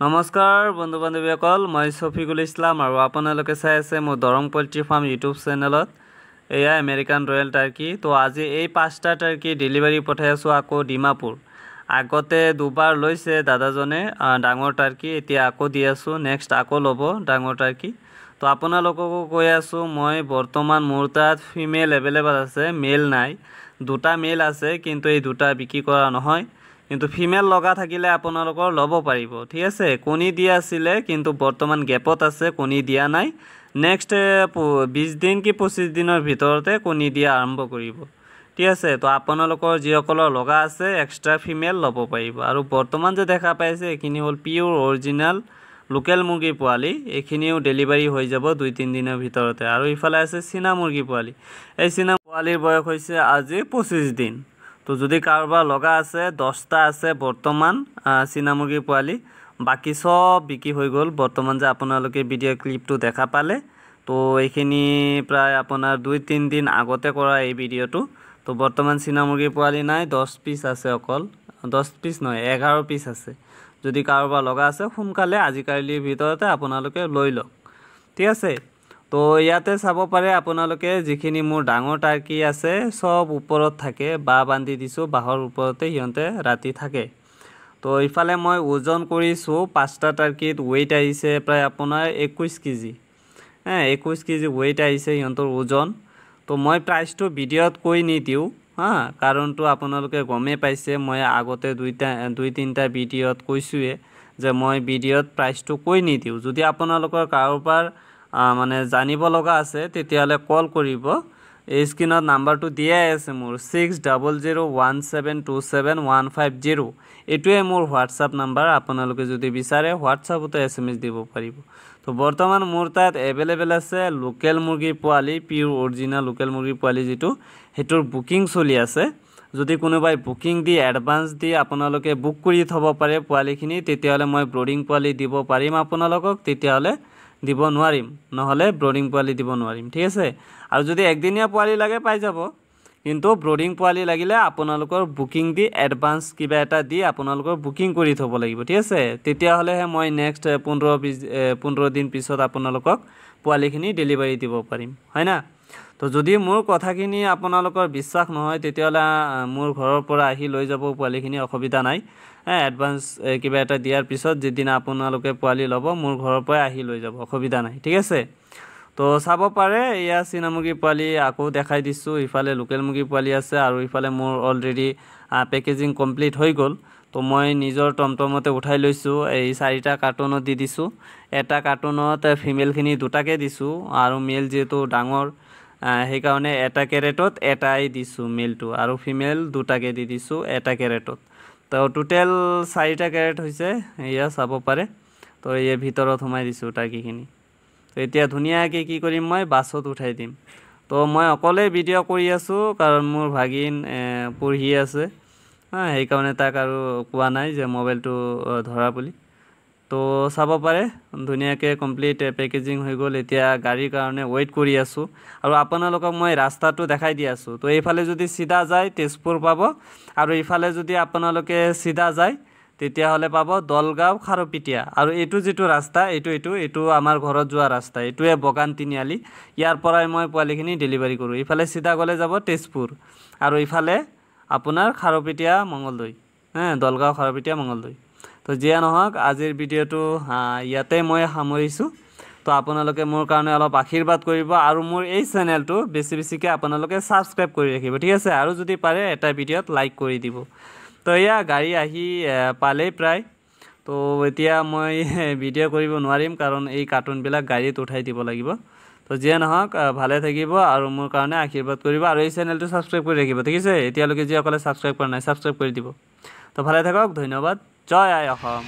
নমস্কাৰ বন্ধু বান্ধৱীসকল মই শফিকুল ইছলাম আৰু আপোনালোকে চাই আছে মোৰ দৰং পল্ট্ৰি ফাৰ্ম ইউটিউব চেনেলত এয়া আমেৰিকান ৰয়েল টাৰ্কি তো আজি এই 5টা টাৰ্কি ডেলিভাৰী পঠাই আছো আকৌ ডিমাপুৰ আগতে দুবাৰ লৈছে দাদাজনে ডাঙৰ টাৰ্কি এতিয়া আকৌ দি আছো নেক্সট আকৌ ল'ব ডাঙৰ টাৰ্কি তো আপোনালোককো কৈ আছো মই বৰ্তমান মোৰ তাত ফিমেল এভেইলেবল আছে মেল নাই দুটা মেল আছে কিন্তু এই দুটা বিক্ৰী কৰা নহয় কিন্তু ফিমেল লগা থাকিলে আপোনালোকৰ ল'ব পাৰিব ঠিক আছে কণী দিয়া আছিল কিন্তু বৰ্তমান গেপত আছে কণী দিয়া নাই নেক্সট 20 দিন কি 25 দিনৰ ভিতৰতে কণী দিয়া আৰম্ভ কৰিব ঠিক আছে তো আপোনালোকৰ যিসকলৰ লগা আছে এক্সট্ৰা ফিমেল ল'ব পাৰিব আৰু বৰ্তমান যে দেখা পাইছে এখিনি হল পিওৰ অৰিজিনাল লোকেল মুৰ্গী পোৱালি এখিনিও ডেলিভাৰী হৈ যাব 2-3 দিনৰ ভিতৰতে আৰু ইফালে আছে চীনা মুৰ্গী পোৱালি এই চীনা পোৱালিৰ বয়স হৈছে আজি 25 দিন তো যদি কাৰোবাৰ লগা আছে 10টা আছে বৰ্তমান চীনা মুৰ্গী পোৱালি বাকি সব বিকি হৈ গল বৰ্তমান যে আপোনালোকে ভিডিও ক্লিপটো দেখা পালে তো এইখিনি প্ৰায় আপোনাৰ 2-3 দিন আগতে কৰা এই ভিডিওটো তো বৰ্তমান চীনা মুৰ্গী পোৱালি নাই 10 পিস আছে অকল 10 পিস নহয় 11 পিস আছে যদি কাৰোবাৰ লগা আছে সোনকালে আজি কালিৰ ভিতৰতে আপোনালোকে লৈ লওক ঠিক আছে তো ইয়াতে চাব পাৰে আপোনালোকে যিখিনি মোৰ ডাঙৰ টাৰ্কি আছে সব ওপৰত থাকে বা বান্ধি দিছো বাহৰ ওপৰতে হিয়ন্তে ৰাতি থাকে তো ইফালে মই ওজন কৰিছো 5টা টাৰ্কিত ওয়েট আহিছে প্ৰায় আপোনাৰ 21 কেজি 21 কেজি ওয়েট আহিছে হিয়ন্তৰ ওজন তো মই প্ৰাইসটো ভিডিওত কৈ নিদিও কাৰণটো আপোনালোকে গমে পাইছে মই আগতে 2-3টা ভিডিওত কৈছোৱে যে মই ভিডিওত প্ৰাইসটো কৈ নিদিও যদি আপোনালোকৰ কাৰোবাৰ মানে জানিব লগা আছে তেতিয়ালে কল কৰিব এই স্ক্ৰিনত নাম্বাৰটো দিয়াই আছে মোৰ 6001727150 এটোৱে মোৰ WhatsApp নাম্বাৰ আপোনালোকে যদি বিচাৰে WhatsAppতে SMS দিব পাৰিব তো বৰ্তমান মোৰ তাত এভেইলেবল আছে লোকেল মুৰ্গী পোৱালি পিওৰ অৰিজিনাল লোকেল মুৰ্গী পোৱালি যেটো হেটোৰ বুকিং চলি আছে যদি কোনোবাই বুকিং দি এডভান্স দি আপোনালোকে বুক কৰি থব পাৰে পোৱালিখিনি তেতিয়ালে মই ব্ৰডিং পোৱালি দিব পাৰিম আপোনালোকক তেতিয়ালে দিব নোৱাৰিম নহলে ব্ৰডিং পোৱালি দিব নোৱাৰিম ঠিক আছে আৰু যদি একদিনীয়া পোৱালি লাগে পাই যাব কিন্তু ব্ৰডিং পোৱালি লাগিলে আপোনালোকৰ বুকিং দি এডভান্স কিবা এটা দি আপোনালোকৰ বুকিং কৰি থব লাগিব ঠিক আছে তেতিয়া হলে মই নেক্সট 15 দিন পিছত আপোনালোকক পোৱালিখিনি ডেলিভাৰী দিব পাৰিম হয় না তো যদি মোৰ কথাখিনি আপোনালোকৰ বিশ্বাস নহয় তেতিয়ালে মোৰ ঘৰৰ পৰা আহি লৈ যাব পোৱালিখিনি অসুবিধা নাই এডভান্স কিবা এটা দিয়াৰ পিছত যেদিনা আপোনালোকে পোৱালি ল'ব মোৰ ঘৰৰ পৰা আহি লৈ যাব অসুবিধা নাই ঠিক আছে তো চাব পাৰে ইয়া চীনা মুৰ্গী পোৱালি আকৌ দেখাই দিছো ইফালে লোকেল মুৰ্গী পোৱালি আছে আৰু ইফালে মোৰ অলৰেডি পেকেজিং কমপ্লিট হৈ গল তো মই নিজৰ টমটমতে উঠাই লৈছো এই 4টা কাৰ্টনত দি দিছো এটা কাৰ্টনত ফিমেলখিনি দুটাকে দিছো আৰু মেল যেটো ডাঙৰ সেই কাৰণে এটা কেৰেটত এটাই দিছো মেলটো আৰু ফিমেল দুটাকে দি দিছো এটা কেৰেটত তো টোটাল 4টা কেৰেট হৈছে ইয়া চাব পাৰে তো এই ভিতৰত সোমাই দিছো টাৰ্কিখিনি তো এতিয়া ধুনিয়াকে কি কৰিম মই বাছত উঠাই দিম তো মই অকলে ভিডিও কৰি আছো কাৰণ মোৰ ভাগিন পঢ়ি আছে সেই কাৰণে তাক আৰু কোৱা নাই যে মোবাইলটো ধৰা বুলি তো চাব পাৰে ধুনিয়াকে কমপ্লিট পেকেজিং হৈ গল এতিয়া গাড়ীৰ কাৰণে ওয়েট কৰি আছো আৰু আপোনালোকক মই ৰাস্তাটো দেখাই দি আছো তো এইফালে যদি সিধা যায় তেজপুৰ পাব আৰু ইফালে যদি আপোনালোকে সিধা যায় তেতিয়া হলে পাব দলগাঁও খাৰপিটিয়া আৰু এটো যেটো ৰাস্তা এটো আমাৰ ঘৰত যোৱা ৰাস্তা এটোৱে বগান তিনিআলি ইয়াৰ পৰাই মই পোৱালিখিনি ডেলিভাৰী কৰো ইফালে সিধা গলে যাব তেজপুৰ আৰু ইফালে আপোনাৰ খাৰপিটিয়া মঙ্গলদৈ দলগাঁও খাৰপিটিয়া মঙ্গলদৈ তো জিয়া নহক আজিৰ ভিডিওটো ইয়াতে মই সামৰিছো তো আপোনালোকে মোৰ কাৰণে অলপ আশীৰ্বাদ কৰিব আৰু মোৰ এই চেনেলটো বেছিকে আপোনালোকে সাবস্ক্ৰাইব কৰি ৰাখিব ঠিক আছে আৰু যদি পাৰে এটা ভিডিওত লাইক কৰি দিব তো ইয়া গাড়ী আহি পালে প্ৰায় তো এতিয়া মই ভিডিও কৰিব নোৱাৰিম কাৰণ এই কাৰ্টুন বিলাক গাড়ীত উঠাই দিব লাগিব তো জিয়া নহক ভালে থাকিব আৰু মোৰ কাৰণে আশীৰ্বাদ কৰিব আৰু এই চেনেলটো সাবস্ক্ৰাইব কৰি ৰাখিব ঠিক আছে এতিয়ালৈকে যি অকলে সাবস্ক্ৰাইব কৰা নাই সাবস্ক্ৰাইব কৰি দিব তো ভালে থাকক ধন্যবাদ জয় আই অসম